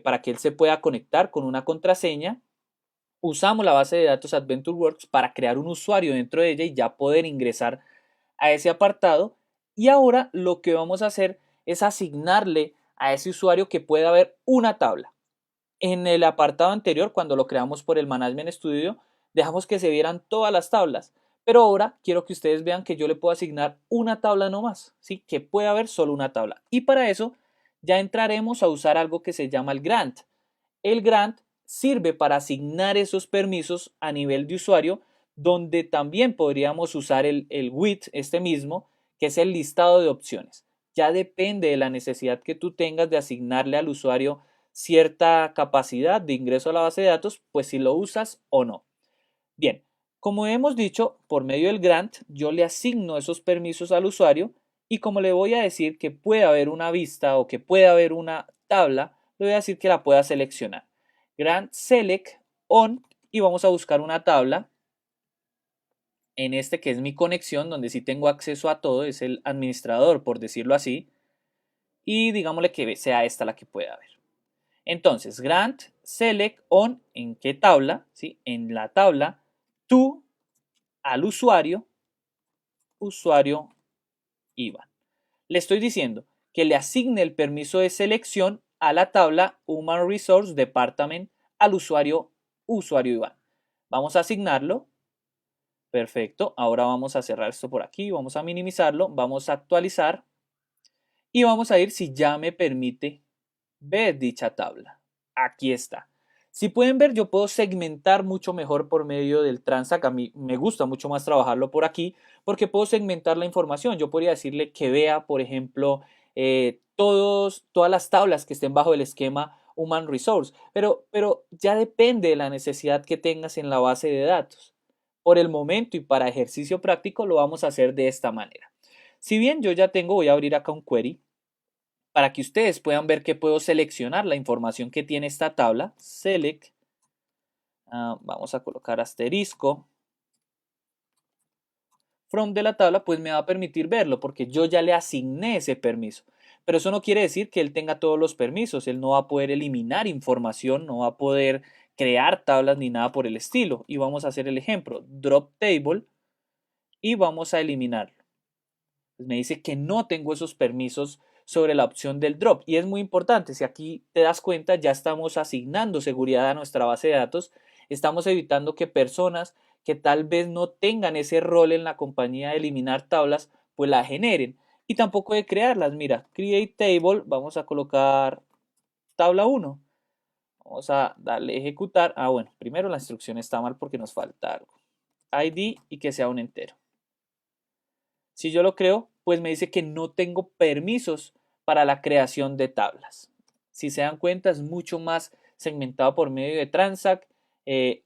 A: para que él se pueda conectar con una contraseña. Usamos la base de datos AdventureWorks para crear un usuario dentro de ella y ya poder ingresar a ese apartado. Y ahora lo que vamos a hacer es asignarle a ese usuario que pueda ver una tabla. En el apartado anterior, cuando lo creamos por el Management Studio, dejamos que se vieran todas las tablas. Pero ahora quiero que ustedes vean que yo le puedo asignar una tabla nomás, ¿sí? Que puede haber solo una tabla. Y para eso ya entraremos a usar algo que se llama el grant. El grant sirve para asignar esos permisos a nivel de usuario, donde también podríamos usar el with, este mismo, que es el listado de opciones. ya depende de la necesidad que tú tengas de asignarle al usuario cierta capacidad de ingreso a la base de datos, pues si lo usas o no. Bien, como hemos dicho, por medio del grant, yo le asigno esos permisos al usuario y como le voy a decir que puede haber una vista o que puede haber una tabla, le voy a decir que la pueda seleccionar. Grant select on y vamos a buscar una tabla en este que es mi conexión, donde sí tengo acceso a todo, es el administrador, por decirlo así, y digámosle que sea esta la que pueda haber. Entonces, grant select on, ¿en qué tabla? ¿Sí? En la tabla to al usuario, usuario Iván. Le estoy diciendo que le asigne el permiso de selección a la tabla Human Resource Department al usuario, usuario Iván. Vamos a asignarlo. Perfecto. Ahora vamos a cerrar esto por aquí. Vamos a minimizarlo. Vamos a actualizar. Y vamos a ir si ya me permite ver dicha tabla. Aquí está. Si pueden ver, yo puedo segmentar mucho mejor por medio del Transact. A mí me gusta mucho más trabajarlo por aquí porque puedo segmentar la información. Yo podría decirle que vea, por ejemplo, todas las tablas que estén bajo el esquema Human Resource, pero ya depende de la necesidad que tengas en la base de datos. Por el momento y para ejercicio práctico lo vamos a hacer de esta manera. Si bien yo ya tengo, voy a abrir acá un query para que ustedes puedan ver que puedo seleccionar la información que tiene esta tabla. Select, vamos a colocar asterisco. From de la tabla, pues me va a permitir verlo porque yo ya le asigné ese permiso. Pero eso no quiere decir que él tenga todos los permisos. Él no va a poder eliminar información, no va a poder crear tablas ni nada por el estilo. Y vamos a hacer el ejemplo. Drop table y vamos a eliminarlo. Pues me dice que no tengo esos permisos sobre la opción del drop y es muy importante. Si aquí te das cuenta, ya estamos asignando seguridad a nuestra base de datos, estamos evitando que personas que tal vez no tengan ese rol en la compañía de eliminar tablas, pues la generen y tampoco de crearlas. Mira, create table, vamos a colocar tabla 1, vamos a darle ejecutar. Bueno, primero la instrucción está mal porque nos falta algo, ID y que sea un entero. Si yo lo creo, pues me dice que no tengo permisos para la creación de tablas. Si se dan cuenta, es mucho más segmentado por medio de Transact.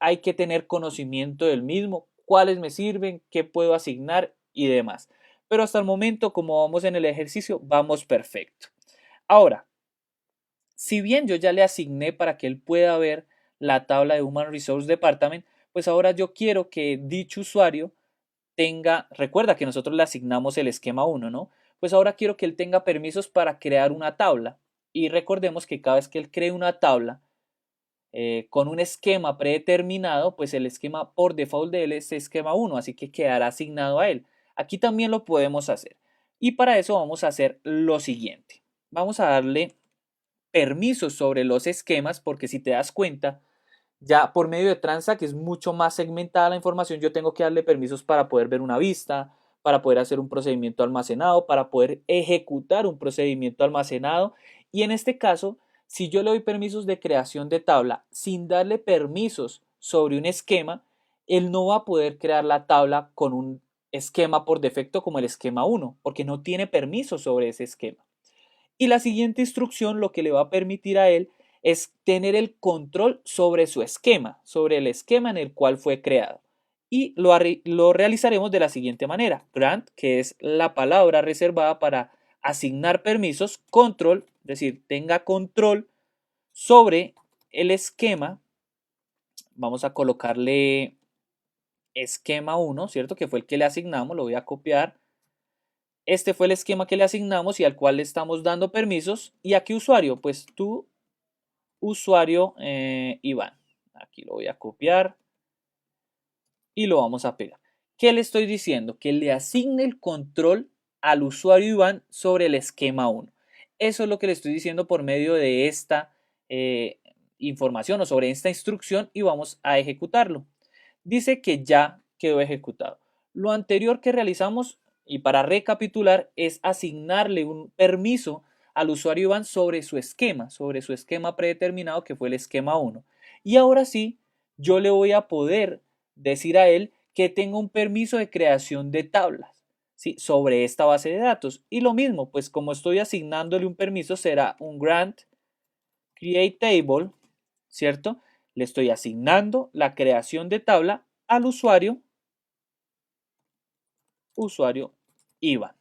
A: Hay que tener conocimiento del mismo, cuáles me sirven, qué puedo asignar y demás. Pero hasta el momento, como vamos en el ejercicio, vamos perfecto. Ahora, si bien yo ya le asigné para que él pueda ver la tabla de Human Resource Department, pues ahora yo quiero que dicho usuario recuerda que nosotros le asignamos el esquema 1, ¿no? Pues ahora quiero que él tenga permisos para crear una tabla. Y recordemos que cada vez que él cree una tabla con un esquema predeterminado, pues el esquema por default de él es esquema 1, así que quedará asignado a él. Aquí también lo podemos hacer. Y para eso vamos a hacer lo siguiente. Vamos a darle permisos sobre los esquemas, porque si te das cuenta, ya por medio de Transact es mucho más segmentada la información. Yo tengo que darle permisos para poder ver una vista, para poder hacer un procedimiento almacenado, para poder ejecutar un procedimiento almacenado. Y en este caso, si yo le doy permisos de creación de tabla sin darle permisos sobre un esquema, él no va a poder crear la tabla con un esquema por defecto como el esquema 1, porque no tiene permisos sobre ese esquema. Y la siguiente instrucción lo que le va a permitir a él es tener el control sobre su esquema, sobre el esquema en el cual fue creado. Y lo realizaremos de la siguiente manera. Grant, que es la palabra reservada para asignar permisos, control, es decir, tenga control sobre el esquema. Vamos a colocarle esquema 1, ¿cierto? Que fue el que le asignamos, lo voy a copiar. Este fue el esquema que le asignamos y al cual le estamos dando permisos. ¿Y a qué usuario? Pues tu usuario Iván. Aquí lo voy a copiar y lo vamos a pegar. ¿Qué le estoy diciendo? Que le asigne el control al usuario Iván sobre el esquema 1. Eso es lo que le estoy diciendo por medio de esta información o sobre esta instrucción y vamos a ejecutarlo. Dice que ya quedó ejecutado. Lo anterior que realizamos, y para recapitular, es asignarle un permiso al usuario Iván sobre su esquema predeterminado que fue el esquema 1. Y ahora sí, yo le voy a poder decir a él que tenga un permiso de creación de tablas. ¿sí? Sobre esta base de datos. Y lo mismo, pues como estoy asignándole un permiso, será un grant create table, ¿cierto? Le estoy asignando la creación de tabla al usuario Iván.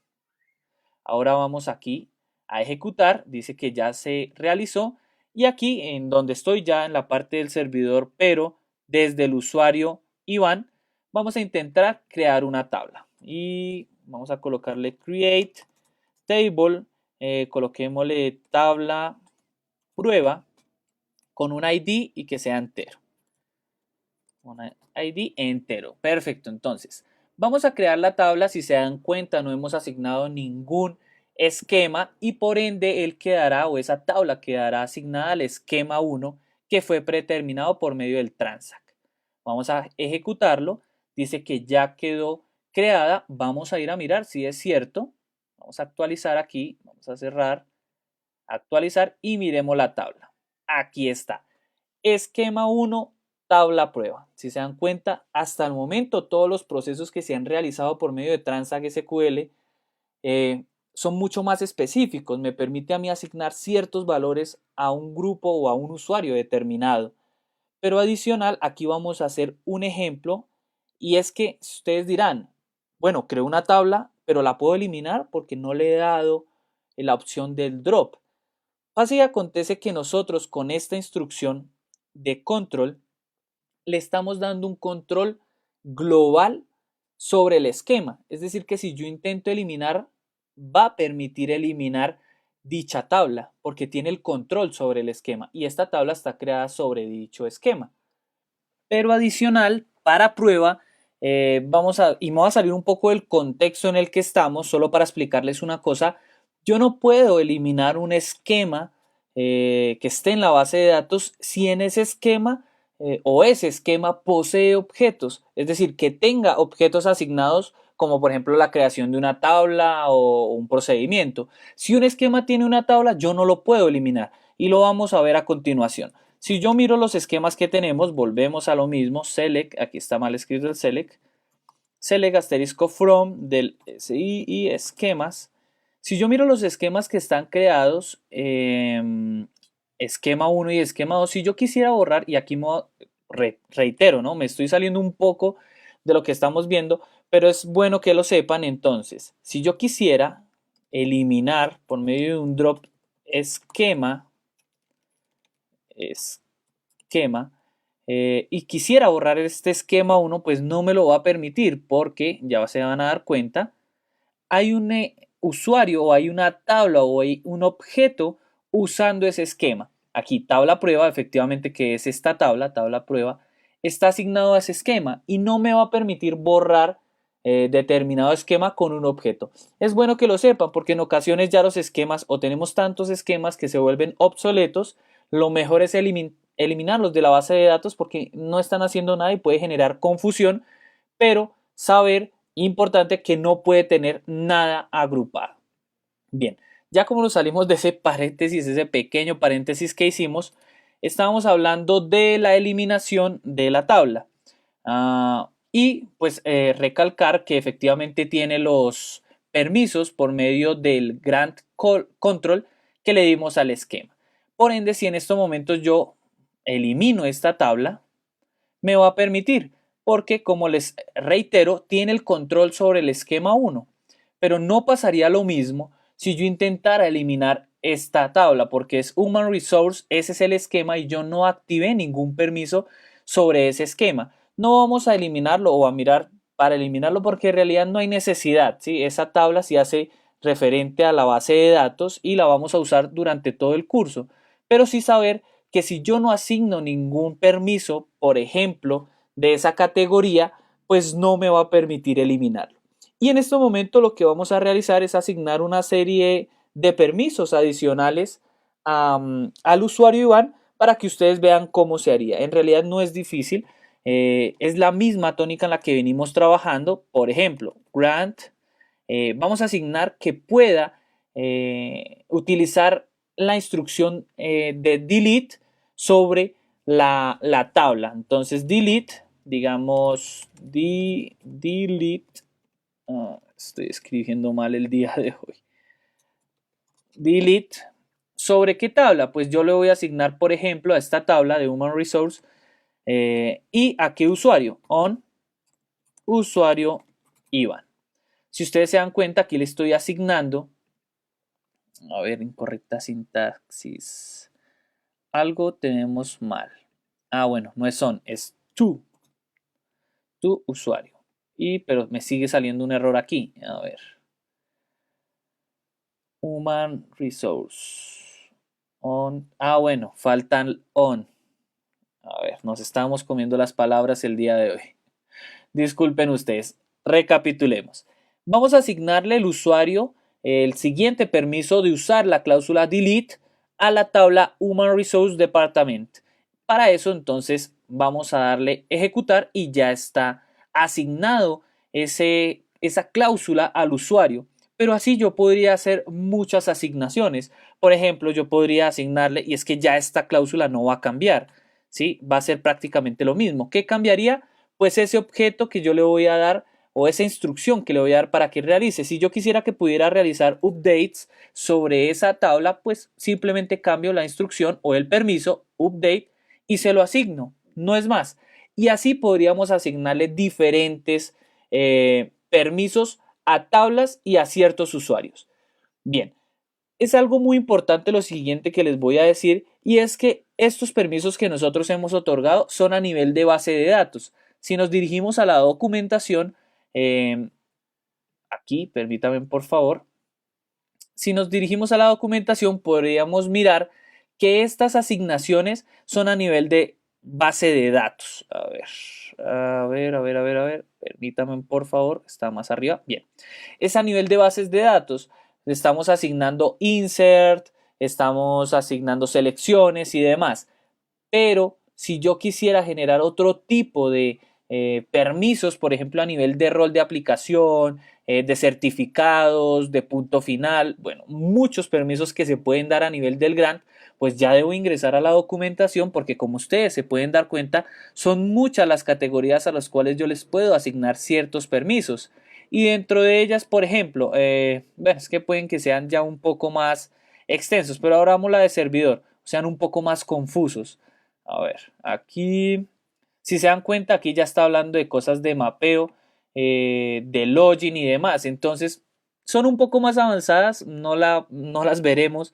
A: Ahora vamos aquí a ejecutar, dice que ya se realizó y aquí en donde estoy ya en la parte del servidor, pero desde el usuario Iván, vamos a intentar crear una tabla y vamos a colocarle create table, coloquémosle tabla prueba con un ID y que sea entero. Un ID entero. Perfecto, entonces vamos a crear la tabla. Si se dan cuenta, no hemos asignado ningún esquema y por ende él quedará o esa tabla quedará asignada al esquema 1 que fue predeterminado por medio del transact. Vamos a ejecutarlo. Dice que ya quedó creada. Vamos a ir a mirar si es cierto. Vamos a actualizar aquí. Vamos a cerrar, actualizar y miremos la tabla. Aquí está. Esquema 1, tabla prueba. Si se dan cuenta, hasta el momento todos los procesos que se han realizado por medio de Transact SQL son mucho más específicos. Me permite a mí asignar ciertos valores a un grupo o a un usuario determinado. Pero adicional, aquí vamos a hacer un ejemplo y es que ustedes dirán, bueno, creo una tabla, pero la puedo eliminar porque no le he dado la opción del drop. Así acontece que nosotros con esta instrucción de control le estamos dando un control global sobre el esquema. Es decir, que si yo intento eliminar, va a permitir eliminar dicha tabla porque tiene el control sobre el esquema y esta tabla está creada sobre dicho esquema. Pero adicional, para prueba, y me va a salir un poco del contexto en el que estamos, solo para explicarles una cosa. Yo no puedo eliminar un esquema que esté en la base de datos si en ese esquema o ese esquema posee objetos, es decir, que tenga objetos asignados como por ejemplo la creación de una tabla o un procedimiento. Si un esquema tiene una tabla, yo no lo puedo eliminar y lo vamos a ver a continuación. Si yo miro los esquemas que tenemos, volvemos a lo mismo, select, aquí está mal escrito el select asterisco from del SI y esquemas. Si yo miro los esquemas que están creados, esquema 1 y esquema 2, si yo quisiera borrar, y aquí reitero, ¿no? Me estoy saliendo un poco de lo que estamos viendo, pero es bueno que lo sepan. Entonces, si yo quisiera eliminar por medio de un drop esquema y quisiera borrar este esquema 1, pues no me lo va a permitir porque ya se van a dar cuenta, hay un usuario o hay una tabla o hay un objeto usando ese esquema. Aquí tabla prueba, efectivamente que es esta tabla prueba, está asignado a ese esquema y no me va a permitir borrar determinado esquema con un objeto. Es bueno que lo sepan porque en ocasiones ya los esquemas o tenemos tantos esquemas que se vuelven obsoletos. Lo mejor es eliminarlos de la base de datos porque no están haciendo nada y puede generar confusión, pero saber, importante, que no puede tener nada agrupado. Bien, ya como nos salimos de ese paréntesis, ese pequeño paréntesis que hicimos, estábamos hablando de la eliminación de la tabla. Y pues recalcar que efectivamente tiene los permisos por medio del grant control que le dimos al esquema. Por ende, si en estos momentos yo elimino esta tabla, me va a permitir, porque como les reitero, tiene el control sobre el esquema 1, pero no pasaría lo mismo si yo intentara eliminar esta tabla, porque es Human Resource, ese es el esquema y yo no activé ningún permiso sobre ese esquema. No vamos a eliminarlo o a mirar para eliminarlo porque en realidad no hay necesidad, ¿sí? Esa tabla se hace referente a la base de datos y la vamos a usar durante todo el curso, pero sí saber que si yo no asigno ningún permiso, por ejemplo, de esa categoría, pues no me va a permitir eliminarlo. Y en este momento lo que vamos a realizar es asignar una serie de permisos adicionales al usuario Iván para que ustedes vean cómo se haría. En realidad no es difícil, es la misma tónica en la que venimos trabajando. Por ejemplo, grant, vamos a asignar que pueda utilizar la instrucción de delete sobre la tabla. Entonces delete, digamos delete Estoy escribiendo mal el día de hoy. Delete. ¿Sobre qué tabla? Pues yo le voy a asignar, por ejemplo, a esta tabla de Human Resource y a qué usuario. On usuario Iván. Si ustedes se dan cuenta, aquí le estoy asignando, a ver, incorrecta sintaxis. Algo tenemos mal. Bueno, no es on, es tu usuario. Pero me sigue saliendo un error aquí. A ver. Human Resource. On. Bueno, faltan on. A ver, nos estamos comiendo las palabras el día de hoy. Disculpen ustedes. Recapitulemos. Vamos a asignarle el usuario el siguiente permiso de usar la cláusula delete a la tabla Human Resource Department. Para eso entonces vamos a darle ejecutar y ya está asignado esa cláusula al usuario. Pero así yo podría hacer muchas asignaciones. Por ejemplo, yo podría asignarle, y es que ya esta cláusula no va a cambiar, ¿sí? Va a ser prácticamente lo mismo. ¿Qué cambiaría? Pues ese objeto que yo le voy a dar o esa instrucción que le voy a dar para que realice. Si yo quisiera que pudiera realizar updates sobre esa tabla, pues simplemente cambio la instrucción o el permiso, update, y se lo asigno. No es más. Y así podríamos asignarle diferentes permisos a tablas y a ciertos usuarios. Bien, es algo muy importante lo siguiente que les voy a decir, y es que estos permisos que nosotros hemos otorgado son a nivel de base de datos. Si nos dirigimos a la documentación, aquí, permítame por favor, si nos dirigimos a la documentación podríamos mirar que estas asignaciones son a nivel de base de datos. A ver, permítame por favor, está más arriba. Bien, es a nivel de bases de datos. Estamos asignando insert, estamos asignando selecciones y demás. Pero si yo quisiera generar otro tipo de permisos, por ejemplo, a nivel de rol de aplicación, de certificados, de punto final, bueno, muchos permisos que se pueden dar a nivel del grant, pues ya debo ingresar a la documentación porque como ustedes se pueden dar cuenta, son muchas las categorías a las cuales yo les puedo asignar ciertos permisos. Y dentro de ellas, por ejemplo, bueno, es que pueden que sean ya un poco más extensos, pero ahora vamos a la de servidor, sean un poco más confusos. A ver, aquí, si se dan cuenta, aquí ya está hablando de cosas de mapeo, de login y demás. Entonces, son un poco más avanzadas, no las veremos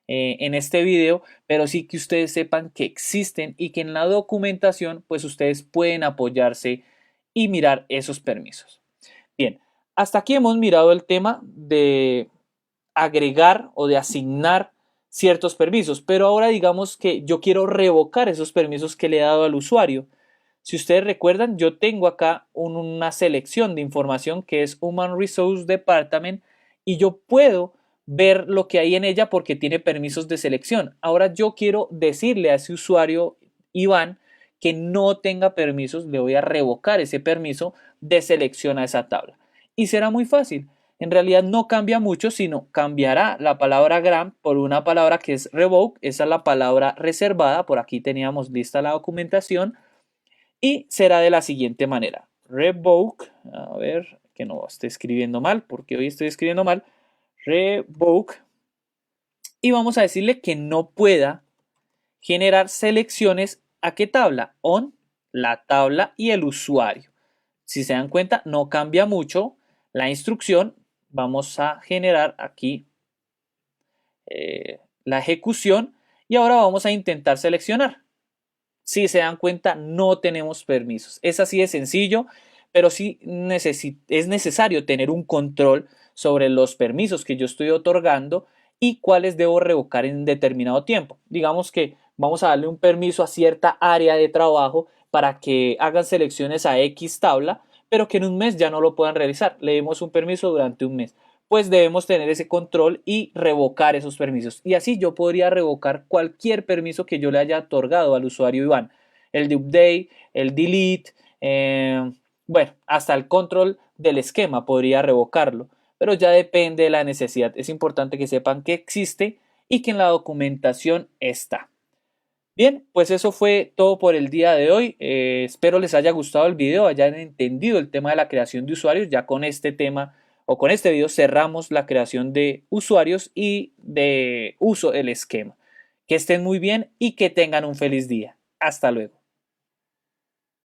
A: en este video, pero sí que ustedes sepan que existen y que en la documentación, pues ustedes pueden apoyarse y mirar esos permisos. Bien, hasta aquí hemos mirado el tema de agregar o de asignar ciertos permisos, pero ahora digamos que yo quiero revocar esos permisos que le he dado al usuario. Si ustedes recuerdan, yo tengo acá una selección de información que es Human Resource Department y yo puedo ver lo que hay en ella porque tiene permisos de selección. Ahora yo quiero decirle a ese usuario, Iván, que no tenga permisos, le voy a revocar ese permiso de selección a esa tabla. Y será muy fácil. En realidad no cambia mucho, sino cambiará la palabra grant por una palabra que es revoke. Esa es la palabra reservada. Por aquí teníamos lista la documentación. Y será de la siguiente manera. Revoke, a ver, que no esté escribiendo mal, porque hoy estoy escribiendo mal. Revoke. Y vamos a decirle que no pueda generar selecciones a qué tabla. On, la tabla y el usuario. Si se dan cuenta, no cambia mucho la instrucción. Vamos a generar aquí la ejecución y ahora vamos a intentar seleccionar. Si se dan cuenta, no tenemos permisos. Es así de sencillo, pero sí es necesario tener un control sobre los permisos que yo estoy otorgando y cuáles debo revocar en determinado tiempo. Digamos que vamos a darle un permiso a cierta área de trabajo para que hagan selecciones a X tabla, pero que en un mes ya no lo puedan realizar. Le demos un permiso durante un mes. Pues debemos tener ese control y revocar esos permisos. Y así yo podría revocar cualquier permiso que yo le haya otorgado al usuario Iván. El de update, el delete, bueno, hasta el control del esquema podría revocarlo. Pero ya depende de la necesidad. Es importante que sepan que existe y que en la documentación está. Bien, pues eso fue todo por el día de hoy. Espero les haya gustado el video, hayan entendido el tema de la creación de usuarios. Ya con este tema o con este video cerramos la creación de usuarios y de uso del esquema. Que estén muy bien y que tengan un feliz día. Hasta luego.